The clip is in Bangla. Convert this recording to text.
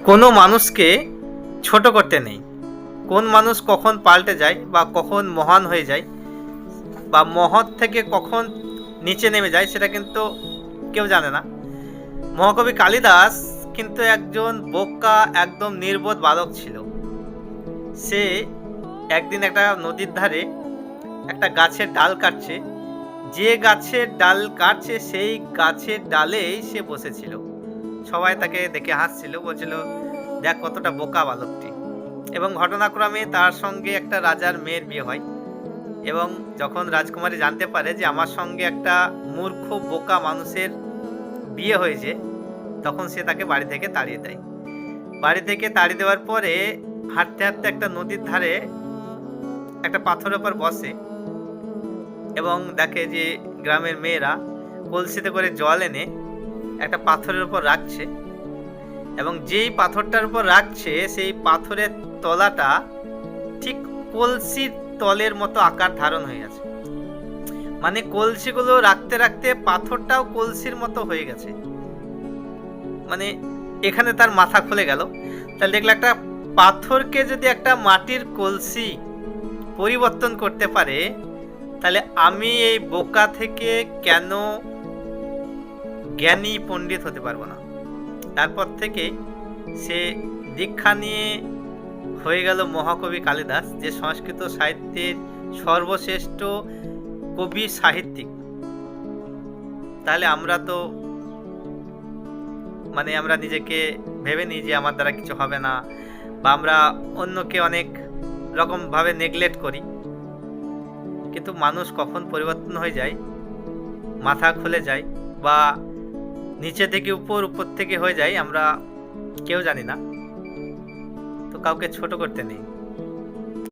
কোনো মানুষকে ছোট করতে নেই। কোন মানুষ কখন পাল্টে যায় বা কখন মহান হয়ে যায় বা মহৎ থেকে কখন নিচে নেমে যায় সেটা কিন্তু কেউ জানে না। মহাকবি কালিদাস কিন্তু একজন বোকা একদম নির্বোধ বালক ছিল। সে একদিন একটা নদীর ধারে একটা গাছের ডাল কাটছে। যে গাছের ডাল কাটছে সেই গাছের ডালেই সে বসেছিল। সবাই তাকে দেখে হাসছিল, বলছিল দেখ কতটা বোকা বালকটি। এবং ঘটনাক্রমে তার সঙ্গে একটা রাজার মেয়ের বিয়ে হয় এবং যখন রাজকুমারী জানতে পারে যে আমার সঙ্গে একটা মূর্খ বোকা মানুষের বিয়ে হয়েছে, তখন সে তাকে বাড়ি থেকে তাড়িয়ে দেয়। বাড়ি থেকে তাড়িয়ে দেওয়ার পরে হাঁটতে হাঁটতে একটা নদীর ধারে একটা পাথরের উপর বসে এবং দেখে যে গ্রামের মেয়েরা কলসিতে করে জল এনে একটা পাথরের উপর রাখছে এবং যেই পাথরটার উপর রাখছে সেই পাথরের তলাটা ঠিক কলসির তলের মতো আকার ধারণ হয়ে গেছে। মানে কলসিগুলো রাখতে রাখতে পাথরটাও কলসির মতো হয়ে গেছে। মানে এখানে তার মাথা খুলে গেল। তাহলে দেখলো একটা পাথরকে যদি একটা মাটির কলসি পরিবর্তন করতে পারে, তাহলে আমি এই বোকা থেকে কেন জ্ঞানী পণ্ডিত হতে পারবো না। তারপর থেকে সে দীক্ষা নিয়ে হয়ে গেল মহাকবি কালিদাস, যে সংস্কৃত সাহিত্যের সর্বশ্রেষ্ঠ কবি সাহিত্যিক। তাহলে আমরা তো আমরা নিজেকে ভেবে নিই যে আমার দ্বারা কিছু হবে না, বা আমরা অন্যকে অনেক রকমভাবে নেগলেক্ট করি। কিন্তু মানুষ কখন পরিবর্তন হয়ে যায়, মাথা খুলে যায় বা নিচে থেকে উপর, উপর থেকে হয়ে যায়, আমরা কেউ জানি না। তো কাউকে ছোট করতে নেই।